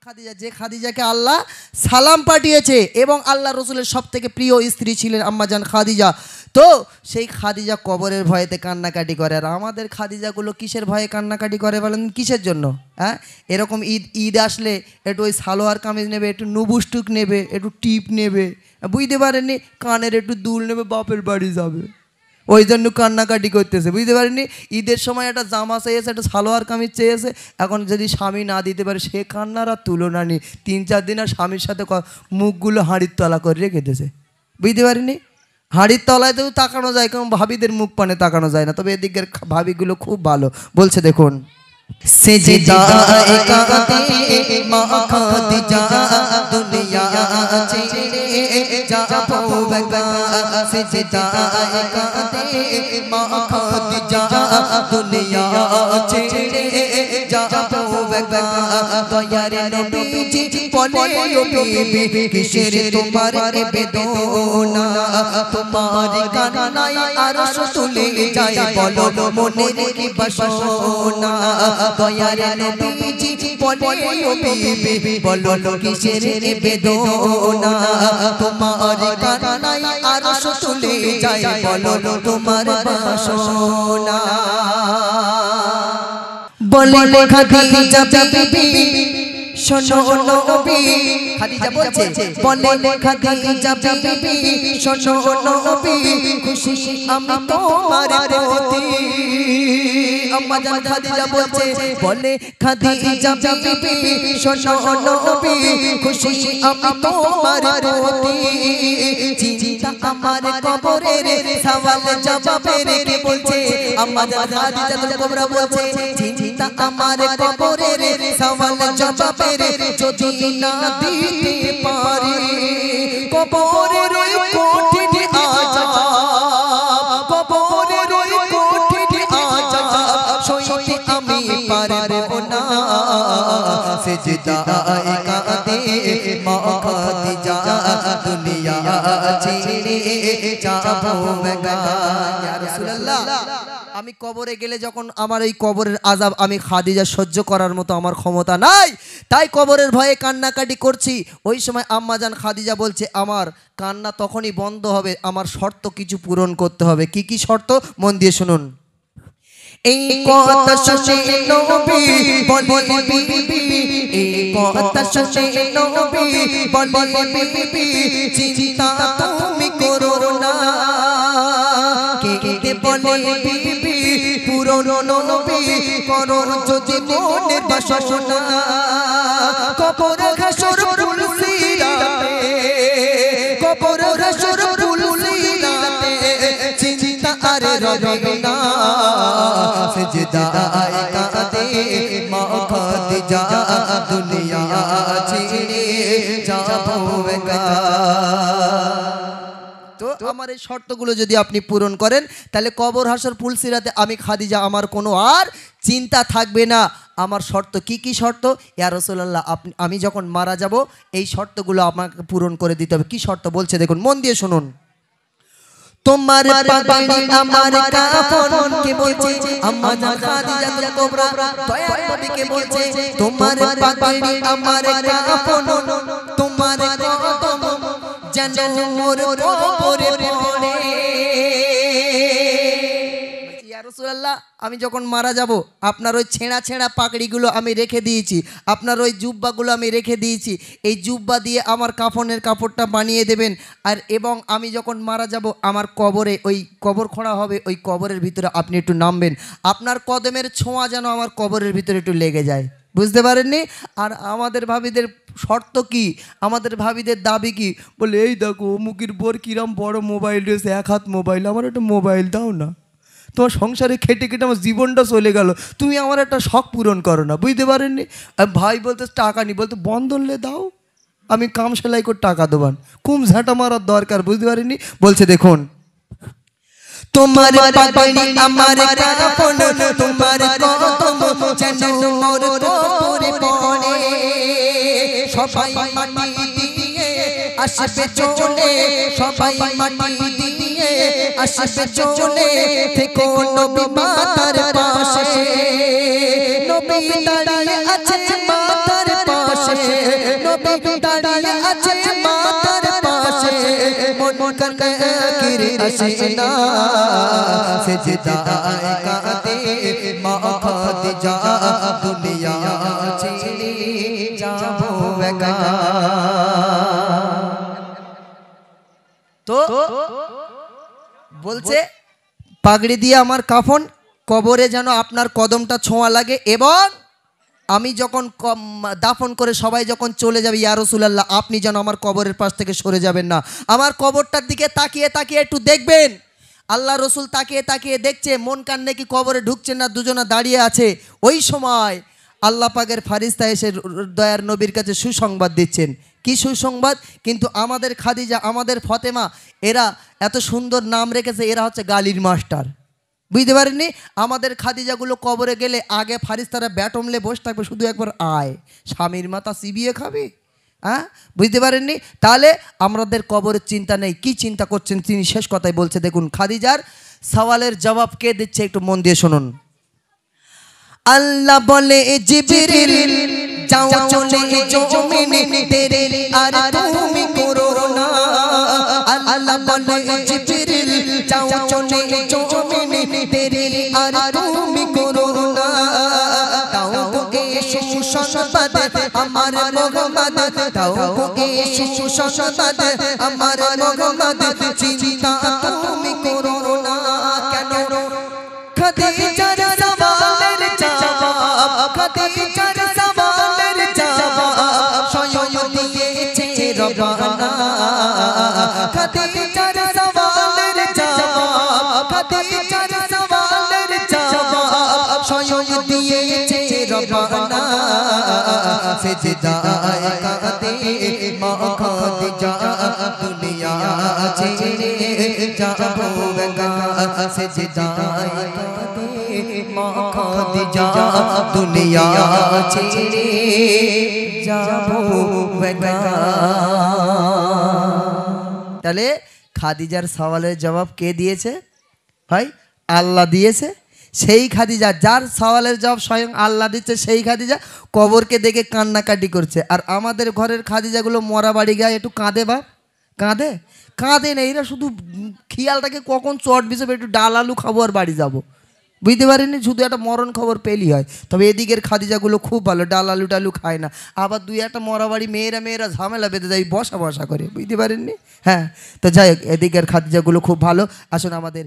খাদিজা, যে খাদিজাকে আল্লাহ সালাম পাঠিয়েছে এবং আল্লাহ রসুলের সব থেকে প্রিয় স্ত্রী ছিলেন আম্মাজান খাদিজা। তো সেই খাদিজা কবরের ভয়েতে কান্নাকাটি করে। আর আমাদের খাদিজাগুলো কিসের ভয়ে কান্নাকাটি করে বলেন? কিসের জন্য? হ্যাঁ, এরকম ঈদ আসলে একটু ওই সালোয়ার কামিজ নেবে, একটু নুবুস্টুক নেবে, একটু টিপ নেবে, বুঝতে পারেননি, কানের একটু দুল নেবে, বাপের বাড়ি যাবে, ওই জন্য কান্নাকাটি করতেছে, বুঝতে পারেননি। ঈদের সময় একটা জামা চেয়েছে, একটা সালোয়ার কামিজ চেয়েছে, এখন যদি স্বামী না দিতে পারে সে কান্নার আর তুলনা নেই। 3-4 দিন আর স্বামীর সাথে মুখগুলো হাঁড়ির তলা করে রেখে দিয়েছে, বুঝতে পারিনি। হাঁড়ির তলাতেও তাকানো যায়, কারণ ভাবিদের মুখ পানে তাকানো যায় না, তবে এদিকের ভাবিগুলো খুব ভালো। বলছে দেখুন, কিসের তোমার বেদনা, তোমার কান্নায় আরশ তুলে যায়, বলো মনের কি বাসনা, দয়ার নবীজি বলে ও বিবি, বলো কিসের বেদনা, তোমার কান্নায় আরশ তুলে যায়, বলো তোমার বাসনা। বলে খাদিজা বিবি শোনো নবী, খাদিজা বলছে, বলে খাদিজা বিবি শোনো নবী, খুশি আমি তোমার প্রতি। আম্মাজান খাদিজা বলছে, বলে খাদিজা বিবি শোনো নবী, খুশি আমি তোমার প্রতি। চিন্তা আমার কবরের সওয়াল জবাবের, কে বলছে? আম্মাজান খাদিজা কুবরা বলছে, চিন্তা আমার কবরের সওয়াল জবাবের, যদি না দিতে পারি কবরের ওই কঠিন আযাব, কবরের ওই কঠিন আযাব সইতে আমি পারব না। সিজদায়ে কাঁদে মা খাদিজা, দুনিয়া ছেড়ে যাবো গা। ইয়া রাসূলুল্লাহ, আমি কবরে গেলে যখন আমার এই কবরের আযাব আমি খাদিজা সহ্য করার মতো আমার ক্ষমতা নাই, তাই কবরের ভয়ে কান্নাকাটি করছি। ওই সময় আম্মাজান খাদিজা বলছে, আমার কান্না তখনই বন্ধ হবে, আমার শর্ত কিছু পূরণ করতে হবে। কি কি শর্ত? মন দিয়ে শুনুন। এই কথা শুনে নবী বলে বিবি, এই কথা শুনে নবী বলে বিবি, চিন্তা তুমি করো না। কে বলে বিবি পুরনো নবী করো যদি মনের বাসনা, কবর হাসর পুলসিরাতে, কবর হাসর পুলসিরাতে চিন্তা আর রবে না। সিজদায়ে কাঁদে মা খাদিজা, দুনিয়া ছেড়ে যাবো গা। তো আমার এই শর্তগুলো যদি আপনি পূরণ করেন, তাহলে কবর হাসর পুলসিরাতে আমি খাদিজা আমার কোনো আর চিন্তা থাকবে না। আমার শর্ত কি কি শর্ত? ইয়া রাসূলুল্লাহ, আমি যখন মারা যাব এই শর্তগুলো আমাকে পূরণ করে দিতে হবে। কি শর্ত বলছে দেখুন, মন দিয়ে শুনুন। তোমার পাগড়ি আমার কাফন, কে বলছে? আম্মাজান খাদিজা কুবরা দয়ার নবীকে বলছে, তোমার পাগড়ি আমার কাফন, তোমার কদম যেন মোর কবরে পড়ে। ইয়া রাসূলুল্লাহ, আমি যখন মারা যাব আপনার ওই ছেঁড়া ছেঁড়া পাগড়িগুলো আমি রেখে দিয়েছি, আপনার ওই জুব্বাগুলো আমি রেখে দিয়েছি, এই জুব্বা দিয়ে আমার কাফনের কাপড়টা বানিয়ে দেবেন। আর এবং আমি যখন মারা যাব আমার কবরে ওই কবর খোঁড়া হবে, ওই কবরের ভিতরে আপনি একটু নামবেন, আপনার কদমের ছোঁয়া যেন আমার কবরের ভিতরে একটু লেগে যায়, বুঝতে পারেননি? আর আমাদের ভাবিদের শর্ত কি, আমাদের ভাবিদের দাবি কি? বলে, এই দেখো অমুকের বোর কিরম বড় মোবাইল রয়েছে, 1 হাত মোবাইল, আমার একটা মোবাইল দাও না। তোমার সংসারে খেটে খেটে আমার জীবনটা চলে গেল, তুমি আমার একটা শখ পূরণ করো না, বুঝতে পারেননি? ভাই বলতে টাকা নি, বলতে বন্ধনলে দাও, আমি কাম সেলাই করে টাকা দেবান, কুম ঝাঁটা মারার দরকার, বুঝতে পারেননি? বলছে দেখুন, তোমার পাগড়ি আমার কাফন, তোমার কদম যেন মোর কবরে পড়ে। সবাই মাটি দিয়ে আসবে চলে, সবাই মাটি দিয়ে আসবে চলে, থেকো নবী মাতার পাশে, নবী দাঁড়িয়ে আছে মাতার পাশে, দাঁড়িয়ে আছে মাতার পাশে মন কানে কিরে আসে না সেজদায় কাঁদে মা খাদিজা দুনিয়া ছেড়ে যাবো একা। তো বলছে পাগড়ি দিয়ে আমার কাফন কবরে যেন আপনার কদমটা ছোঁয়া লাগে, এবং আমি যখন দাফন করে সবাই যখন চলে যাবে ইয়া রাসূলুল্লাহ আপনি যেন আমার কবরের পাশ থেকে সরে যাবেন না, আমার কবরটার দিকে তাকিয়ে তাকিয়ে একটু দেখবেন। আল্লাহ রসুল তাকিয়ে তাকিয়ে দেখছে মন কান্নে কি কবরে ঢুকছেন না, দুজনা দাঁড়িয়ে আছে। ওই সময় আল্লাহ পাকের ফারিস্তা এসে দয়ার নবীর কাছে সুসংবাদ দিচ্ছেন। কি সুসংবাদ? কিন্তু আমাদের খাদিজা, আমাদের ফতেমা, এরা এত সুন্দর নাম রেখেছে, এরা হচ্ছে গালির মাস্টার। বুঝতে পারেননি? আমাদের খাদিজাগুলো কবরে গেলে আগে ফারিস্তারা ব্যাটমলে বসে থাকবে, শুধু একবার আয়, স্বামীর মাথা চিবিয়ে খাবে। হ্যাঁ, বুঝতে পারেননি? তাহলে আমাদের কবরের চিন্তা নেই। কি চিন্তা করছেন তিনি শেষ কথায় বলছে, দেখুন খাদিজার সওয়ালের জবাব কে দিচ্ছে, একটু মন দিয়ে শুনুন। আল্লাহ বলে জিবরিল যাও চলে জমিনে তেরে আর তুমি করো না। আল্লাহ বলে জিবরিল যাও চলে জমিনে তেরে আর তুমি করো না। তাও গো এসে সুসংবাদ আমার মুহাম্মদ, তাও গো এসে সুসংবাদ আমার মুহাম্মদ, চিন্তা তুমি করো না। কেন? খাদিজার সওয়ালের জবাব, খাদিজার সওয়ালের জবাব স্বয়ং দিয়েছে রব্বানা। খাদিজার সওয়ালের জবাব, খাদিজার সওয়ালের জবাব স্বয়ং দিয়েছে রব্বানা। সেজদায় কাঁদে মা খাদিজা দুনিয়া ছেড়ে যাবো একা। সেজদায় কাঁদে মা খাদিজা দুনিয়া ছেড়ে যাবো একা। তাহলে খাদিজার সওয়ালের জবাব কে দিয়েছে ভাই? আল্লাহ দিয়েছে। সেই খাদিজা, যার সওয়ালের জবাব স্বয়ং আল্লাহ দিচ্ছে, সেই খাদিজা কবরকে দেখে কান্নাকাটি করছে। আর আমাদের ঘরের খাদিজাগুলো মরা বাড়ি গায়ে একটু কাঁদে, বাপ কাঁদে? কাঁদে না, এরা শুধু খেয়ালটাকে কখন চট বিছাবে, একটু ডাল আলু খাবো আর বাড়ি যাবো। বুঝতে পারিনি? শুধু একটা মরণ খবর পেলেই হয়। তবে এদিকের খাদিজাগুলো খুব ভালো, ডাল আলু টালু খায় না। আবার দুই একটা মরা বাড়ি মেয়েরা ঝামেলা বেঁধে যায় বসা বসা করে। বুঝতে পারেননি? হ্যাঁ, তো যাই হোক, এদিকের খাদিজাগুলো খুব ভালো। আসুন আমাদের